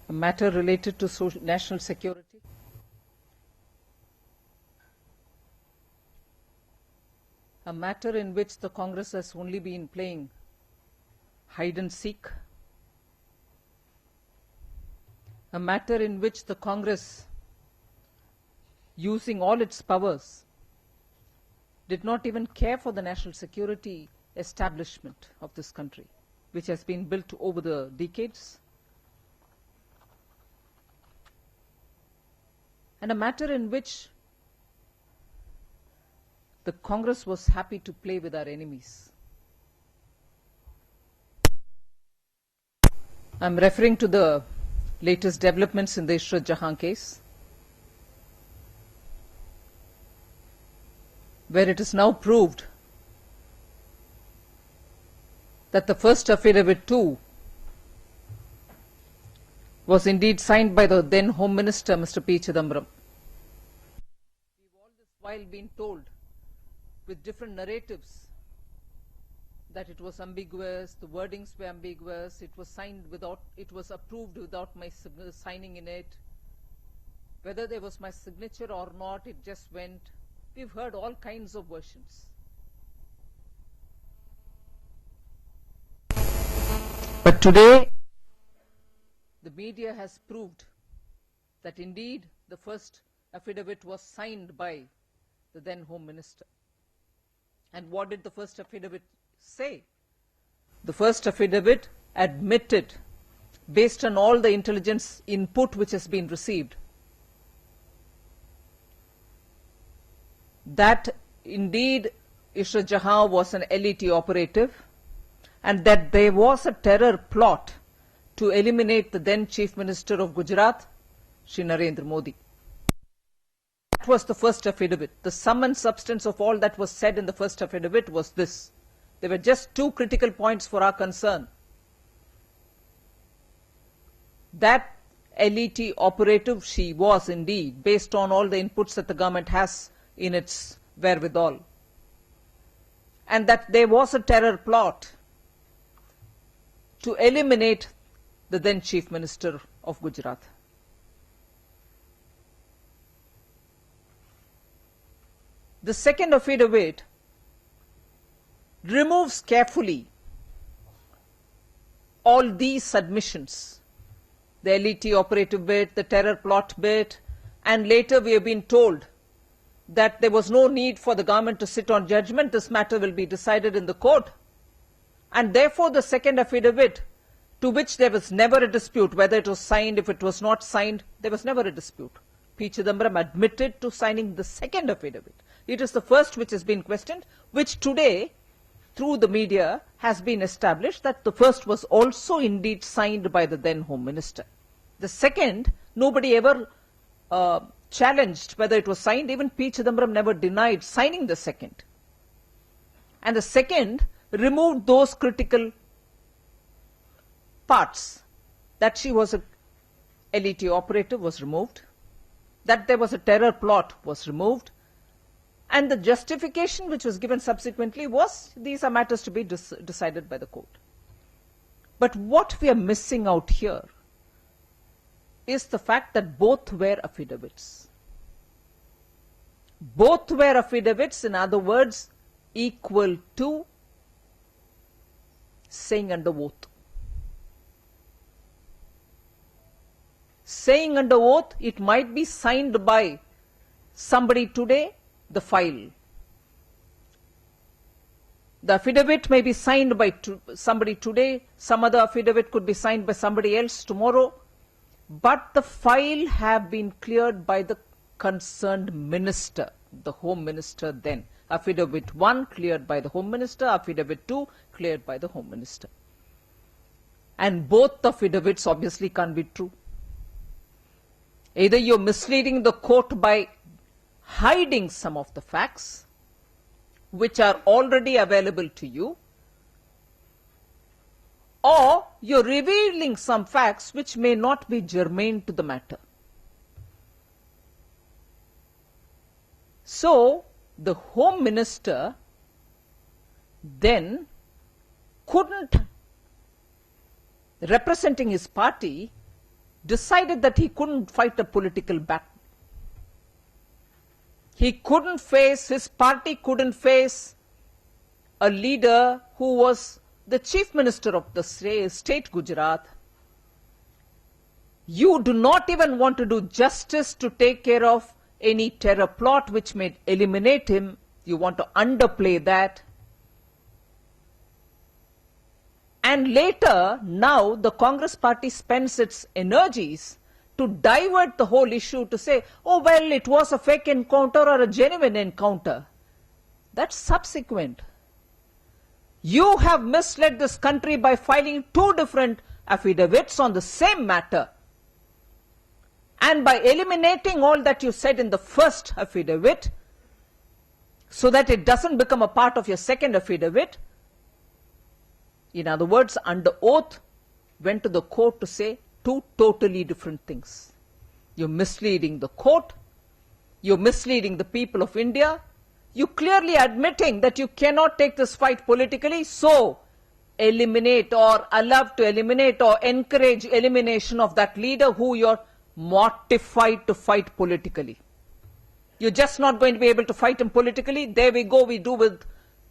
a matter related to national security. A matter in which the Congress has only been playing hide and seek. A matter in which the Congress, using all its powers, did not even care for the national security establishment of this country, which has been built over the decades. And a matter in which the Congress was happy to play with our enemies. I'm referring to the latest developments in the Ishrat Jahan case, where it is now proved that the first affidavit too was indeed signed by the then Home Minister, Mr. P. Chidambaram. We've all this while been told, with different narratives, that it was ambiguous, the wordings were ambiguous, it was signed without, it was approved without my signing in it. Whether there was my signature or not, it just went. We've heard all kinds of versions. But today, the media has proved that indeed the first affidavit was signed by the then Home Minister. And what did the first affidavit say? The first affidavit admitted, based on all the intelligence input which has been received, that indeed Ishrat Jahan was an LET operative and that there was a terror plot to eliminate the then Chief Minister of Gujarat, Shri Narendra Modi. That was the first affidavit. The sum and substance of all that was said in the first affidavit was this. There were just two critical points for our concern. That LET operative, she was indeed, based on all the inputs that the government has in its wherewithal. And that there was a terror plot to eliminate the then Chief Minister of Gujarat. The second affidavit removes carefully all these submissions, the LET operative bit, the terror plot bit, and later we have been told that there was no need for the government to sit on judgment, this matter will be decided in the court. And therefore the second affidavit, to which there was never a dispute, whether it was signed, if it was not signed, there was never a dispute. P. Chidambaram admitted to signing the second affidavit. It is the first which has been questioned, which today, through the media, has been established that the first was also indeed signed by the then Home Minister. The second, nobody ever challenged whether it was signed. Even P. Chidambaram never denied signing the second. And the second removed those critical parts. That she was a LET operative was removed. That there was a terror plot was removed. And the justification which was given subsequently was, these are matters to be decided by the court. But what we are missing out here is the fact that both were affidavits. Both were affidavits, in other words, equal to saying under oath. Saying under oath, it might be signed by somebody today, the file. The affidavit may be signed by somebody today, some other affidavit could be signed by somebody else tomorrow, but the file have been cleared by the concerned minister, the Home Minister then. Affidavit 1 cleared by the Home Minister, Affidavit 2 cleared by the Home Minister. And both affidavits obviously can't be true. Either you're misleading the court by hiding some of the facts which are already available to you, or you're revealing some facts which may not be germane to the matter. So, the Home Minister then couldn't, representing his party, decided that he couldn't fight a political battle. He couldn't face, his party couldn't face a leader who was the chief minister of the state Gujarat. You do not even want to do justice to take care of any terror plot which may eliminate him. You want to underplay that. And later, now the Congress party spends its energies to divert the whole issue to say, oh well, it was a fake encounter or a genuine encounter. That's subsequent. You have misled this country by filing two different affidavits on the same matter. And by eliminating all that you said in the first affidavit, so that it doesn't become a part of your second affidavit, in other words, under oath, went to the court to say two totally different things. You're misleading the court, you're misleading the people of India, you're clearly admitting that you cannot take this fight politically, so eliminate or allow to eliminate or encourage elimination of that leader who you're mortified to fight politically. You're just not going to be able to fight him politically. There we go, we do with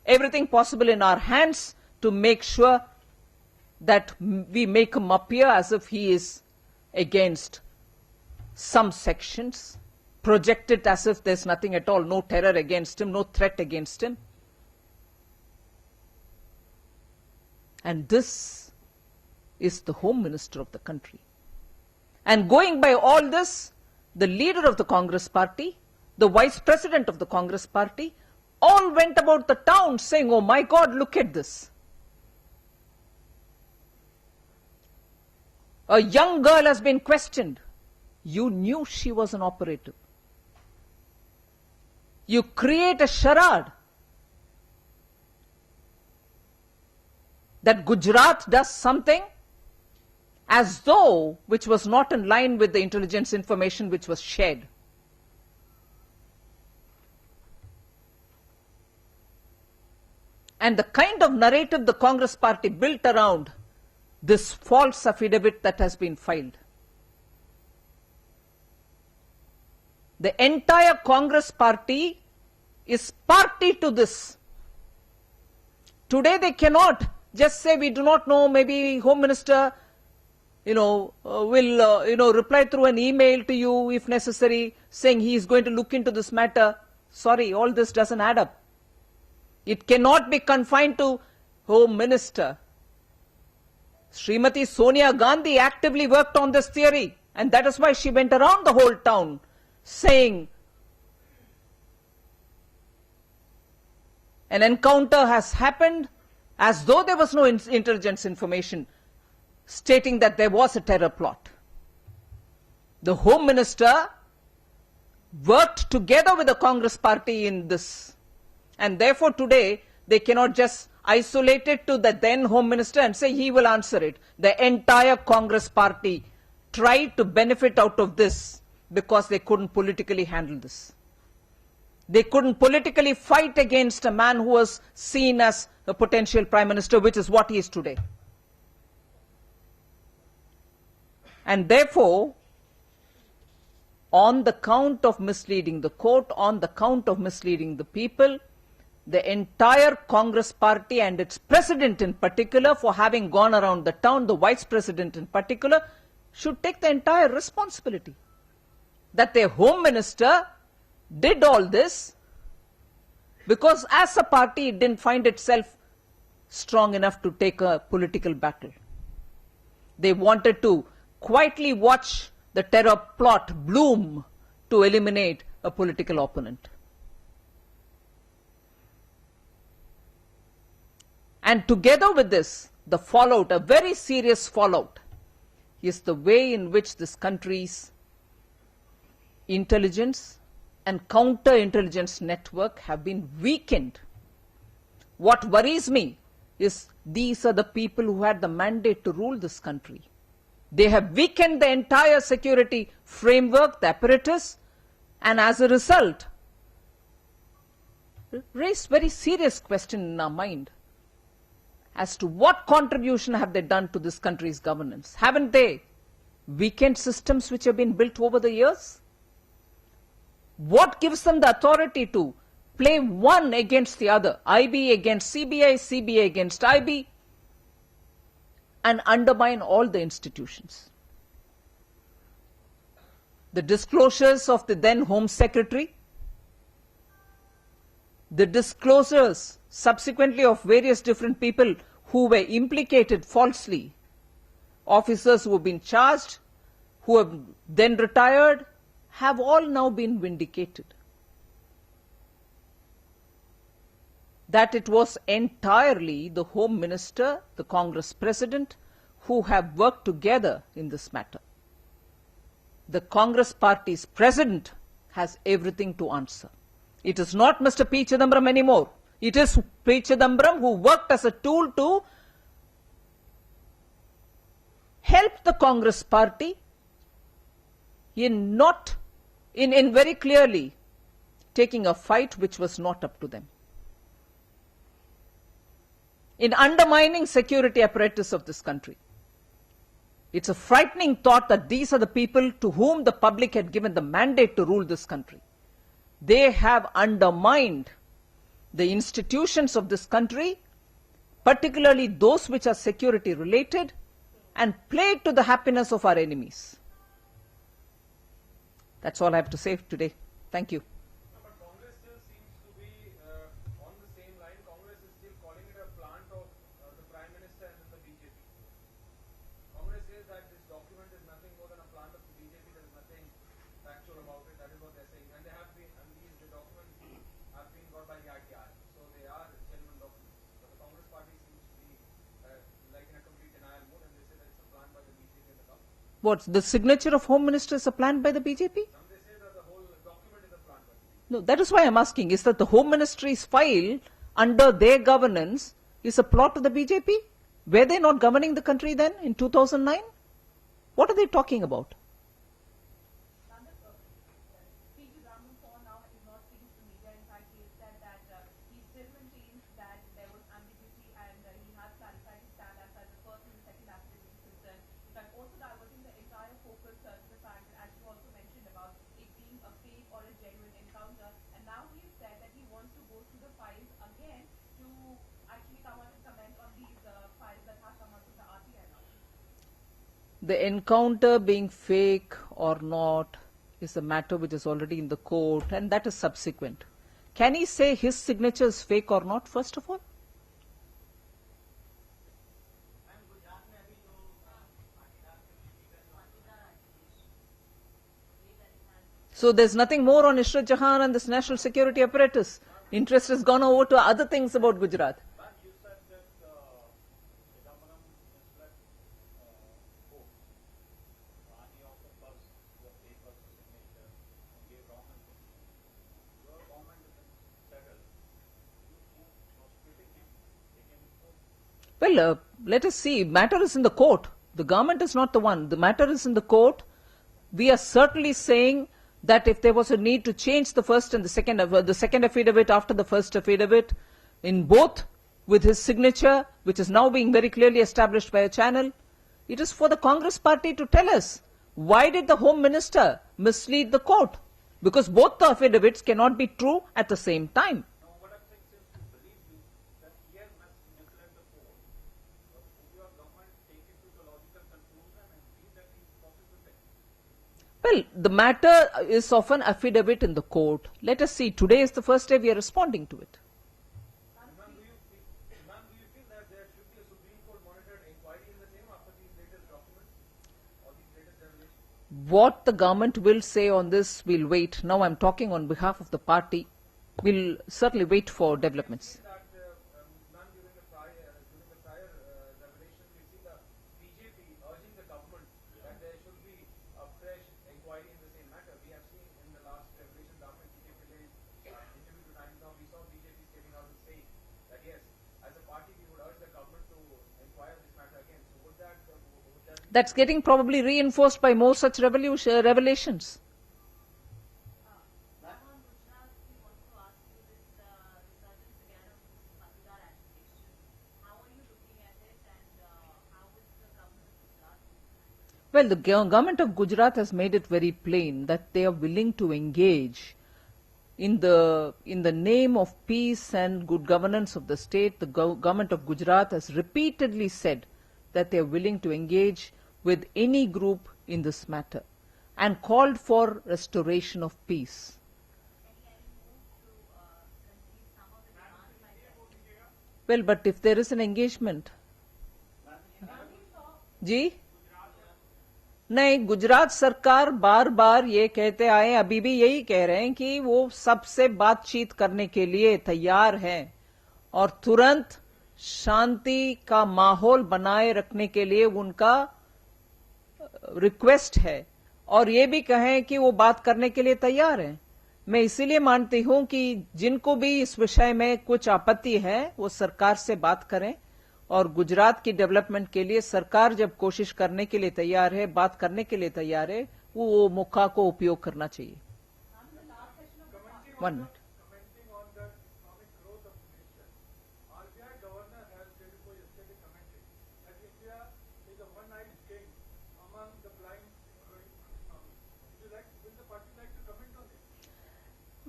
everything possible in our hands to make sure that we make him appear as if he is against some sections, project it as if there's nothing at all, no terror against him, no threat against him. And this is the Home Minister of the country. And going by all this, the leader of the Congress party, the Vice President of the Congress party, all went about the town saying, oh my God, look at this. A young girl has been questioned. You knew she was an operative. You create a charade that Gujarat does something as though which was not in line with the intelligence information which was shared. And the kind of narrative the Congress party built around this false affidavit that has been filed. The entire Congress party is party to this. Today they cannot just say we do not know, maybe Home Minister will reply through an email to you if necessary, saying he is going to look into this matter. Sorry, all this doesn't add up. It cannot be confined to Home Minister. Srimati Sonia Gandhi actively worked on this theory, and that is why she went around the whole town saying an encounter has happened as though there was no intelligence information stating that there was a terror plot. The Home Minister worked together with the Congress party in this, and therefore today they cannot just isolate it to the then Home Minister and say he will answer it. The entire Congress party tried to benefit out of this because they couldn't politically handle this. They couldn't politically fight against a man who was seen as a potential Prime Minister, which is what he is today. And therefore, on the count of misleading the court, on the count of misleading the people, the entire Congress party and its president in particular, for having gone around the town, the vice president in particular, should take the entire responsibility. That their Home Minister did all this because as a party it didn't find itself strong enough to take a political battle. They wanted to quietly watch the terror plot bloom to eliminate a political opponent. And together with this, the fallout, a very serious fallout, is the way in which this country's intelligence and counter-intelligence network have been weakened. What worries me is these are the people who had the mandate to rule this country. They have weakened the entire security framework, the apparatus, and as a result, raised very serious question in our mind as to what contribution have they done to this country's governance. Haven't they weakened systems which have been built over the years? What gives them the authority to play one against the other, IB against CBI, CBI against IB, and undermine all the institutions? The disclosures of the then Home Secretary, the disclosures subsequently of various different people who were implicated falsely, officers who have been charged, who have then retired, have all now been vindicated. That it was entirely the Home Minister, the Congress President, who have worked together in this matter. The Congress Party's President has everything to answer. It is not Mr. P. Chidambaram anymore. It is P. Chidambaram who worked as a tool to help the Congress Party in very clearly taking a fight which was not up to them, in undermining security apparatus of this country. It's a frightening thought that these are the people to whom the public had given the mandate to rule this country. They have undermined the institutions of this country, particularly those which are security related, and played to the happiness of our enemies. That's all I have to say today. Thank you. No, but Congress still seems to be on the same line. Congress is still calling it a plant of the Prime Minister and the BJP. Congress says that this document is nothing more than a plant of the BJP. There is nothing factual about it. That is what they're saying. And they have been, and the documents have been got by the ITI. So they are genuine documents. But the Congress Party seems to be like in a complete denial mode, and they say that it's a plant by the BJP and the government. What, the signature of Home Minister is a plan by the BJP? Some they say that the whole document is a plant by the BJP. No, that is why I'm asking. Is that the Home Ministry's file under their governance is a plot of the BJP? Were they not governing the country then in 2009? What are they talking about? The encounter being fake or not is a matter which is already in the court, and that is subsequent. Can he say his signature is fake or not, first of all? So there's nothing more on Ishrat Jahan and this national security apparatus. Interest has gone over to other things about Gujarat. You said that Chidambaram misled courts. He also buzzed the papers for signature and gave wrong information. Your government is settled. You splitting him, taking him to court. Well, let us see. Matter is in the court. The government is not the one. The matter is in the court. We are certainly saying that if there was a need to change the first and the second affidavit after the first affidavit, in both with his signature, which is now being very clearly established by a channel, it is for the Congress Party to tell us, why did the Home Minister mislead the court? Because both the affidavits cannot be true at the same time. Now, what I'm saying is to believe you that he has misled the court. Would your government take it to the logical conclusion and believe that he is processed with it? Well, the matter is of an affidavit in the court. Let us see. Today is the first day we are responding to it. Ma'am, do you feel that there should be a Supreme Court monitored inquiry in the same after these latest documents or these latest revelations? What the government will say on this, we'll wait. Now I'm talking on behalf of the party. We'll certainly wait for developments. That ma'am, during the prior revelations, we see the BJP urging the government that there should be a fresh inquiry in the same matter. We have seen in the last revelation, government BJP interview to Times Now, we saw BJP stepping out and saying that yes, as a party we would urge the government to inquire this matter again. So would that That's getting probably reinforced by more such revelations. Well, the government of Gujarat has made it very plain that they are willing to engage in the name of peace and good governance of the state. The government of Gujarat has repeatedly said that they are willing to engage with any group in this matter and called for restoration of peace. Well, but if there is an engagement, जी नहीं, गुजरात सरकार बार बार ये कहते आए, अभी भी यही कह रहे हैं कि वो सबसे बातचीत करने के लिए तैयार है और तुरंत शांति का माहौल बनाए रखने के लिए उनका रिक्वेस्ट है और ये भी कहें कि वो बात करने के लिए तैयार हैं। मैं इसीलिए मानती हूं कि जिनको भी इस विषय में कुछ आपत्ति है वो सरकार से बात करें और गुजरात की डेवलपमेंट के लिए सरकार जब कोशिश करने के लिए तैयार है, बात करने के लिए तैयार है, वो मौका को उपयोग करना चाहिए। 1 minute.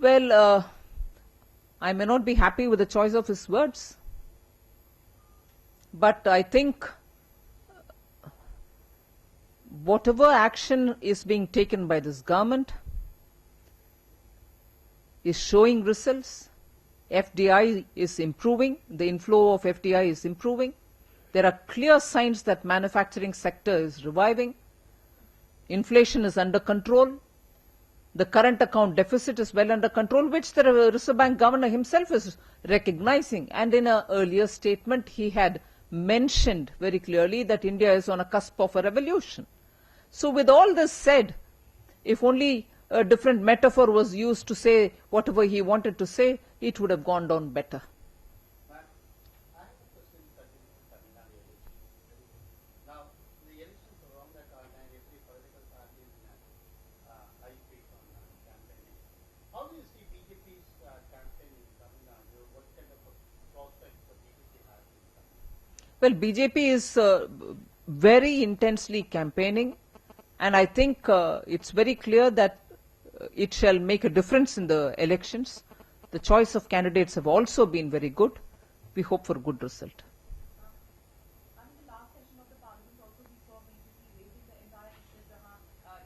Well, I may not be happy with the choice of his words, but I think whatever action is being taken by this government is showing results. FDI is improving, the inflow of FDI is improving. There are clear signs that manufacturing sector is reviving. Inflation is under control. The current account deficit is well under control, which the Reserve Bank governor himself is recognizing. And in an earlier statement, he had mentioned very clearly that India is on a cusp of a revolution. So with all this said, if only a different metaphor was used to say whatever he wanted to say, it would have gone down better. Well, BJP is very intensely campaigning, and I think it's very clear that it shall make a difference in the elections. The choice of candidates have also been very good. We hope for a good result. And in the last session of the Parliament also we saw BJP raising the entire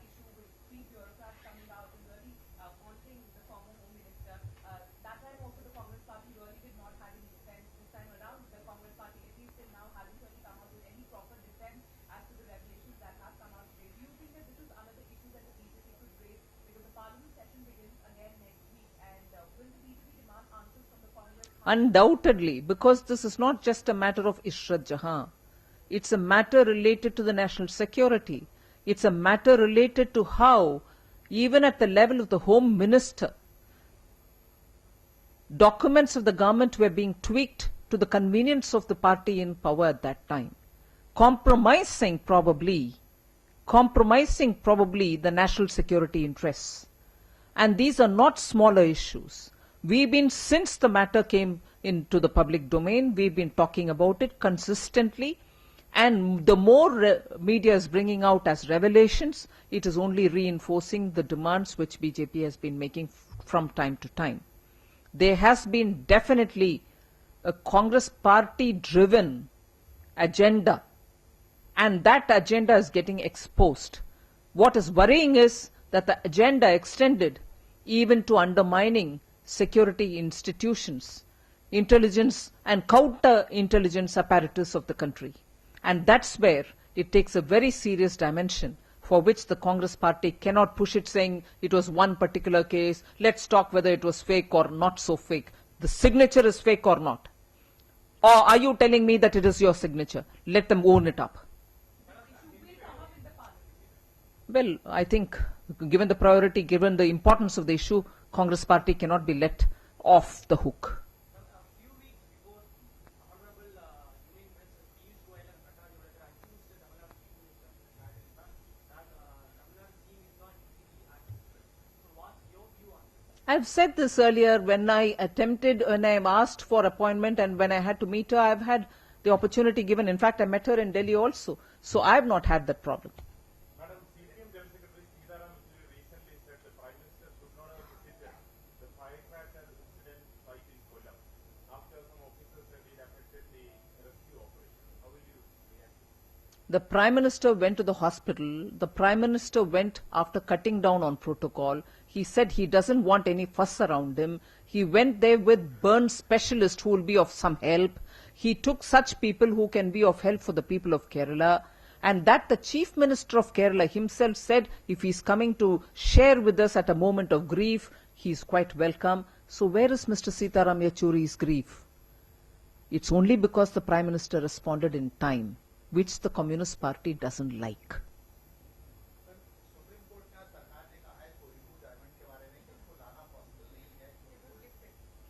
issue with 3 bureaucrats coming out and really haunting the former Home Minister. That time also the Congress Party really did not have any defense. This time around, the Congress Party, at least till now, hasn't really come out with any proper defense as to the revelations that have come out today. Do you think that this is another issue that the BJP could raise? Because the Parliament session begins again next week, and will the BJP demand answers from the Congress? Undoubtedly, because this is not just a matter of Ishrat Jahan. It's a matter related to the national security. It's a matter related to how, even at the level of the Home Minister, documents of the government were being tweaked to the convenience of the party in power at that time, compromising probably the national security interests. And these are not smaller issues. We've been, since the matter came into the public domain, we've been talking about it consistently. And the more media is bringing out as revelations, it is only reinforcing the demands which BJP has been making from time to time. There has been definitely a Congress party-driven agenda, and that agenda is getting exposed. What is worrying is that the agenda extended even to undermining security institutions, intelligence and counter-intelligence apparatus of the country. And that's where it takes a very serious dimension for which the Congress party cannot push it saying it was one particular case, let's talk whether it was fake or not so fake. The signature is fake or not. Or are you telling me that it is your signature? Let them own it up. Well, I think given the priority, given the importance of the issue, Congress party cannot be let off the hook. I've said this earlier when I asked for appointment and when I had to meet her, I've had the opportunity given. In fact, I met her in Delhi also. So I've not had that problem. The Prime Minister went to the hospital. The Prime Minister went after cutting down on protocol. He said he doesn't want any fuss around him. He went there with burn specialists who will be of some help. He took such people who can be of help for the people of Kerala. And that the Chief Minister of Kerala himself said if he's coming to share with us at a moment of grief, he's quite welcome. So where is Mr. Sitaram Yechury's grief? It's only because the Prime Minister responded in time, which the Communist Party doesn't like. Supreme court ने सरकार ने कहा है Kohinoor diamond के बारे में कि उसको लाना पॉसिबल नहीं है,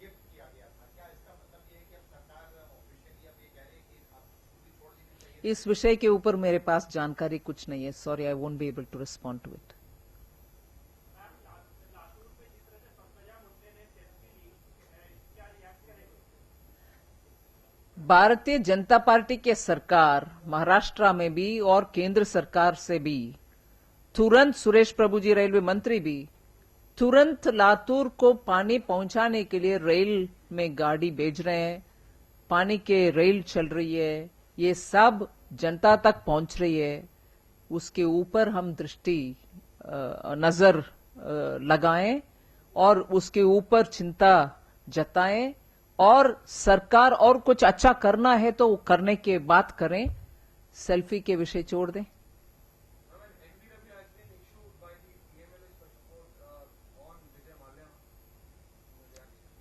गिफ्ट किया गया था। क्या इसका मतलब ये है कि अब सरकार ऑफिशियली अब ये कह रही है कि आप छुट्टी छोड़ देनी चाहिए? इस विषय के ऊपर मेरे पास जानकारी कुछ नहीं है. Sorry, I won't be able to respond to it. Bharatiya Janata party के सरकार महाराष्ट्र में भी और केंद्र सरकार से भी तुरंत, सुरेश प्रभु जी रेलवे मंत्री भी तुरंत लातूर को पानी पहुंचाने के लिए रेल में गाड़ी भेज रहे हैं. पानी के रेल चल रही है. ये सब जनता तक पहुंच रही है. उसके ऊपर हम दृष्टि नजर लगाएं और उसके ऊपर चिंता जताएं. और सरकार और कुछ अच्छा करना है तो करने के बात करें. सेल्फी के विषय छोड़ दें.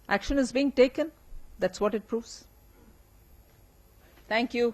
Action is being taken. That's what it proves. Thank you.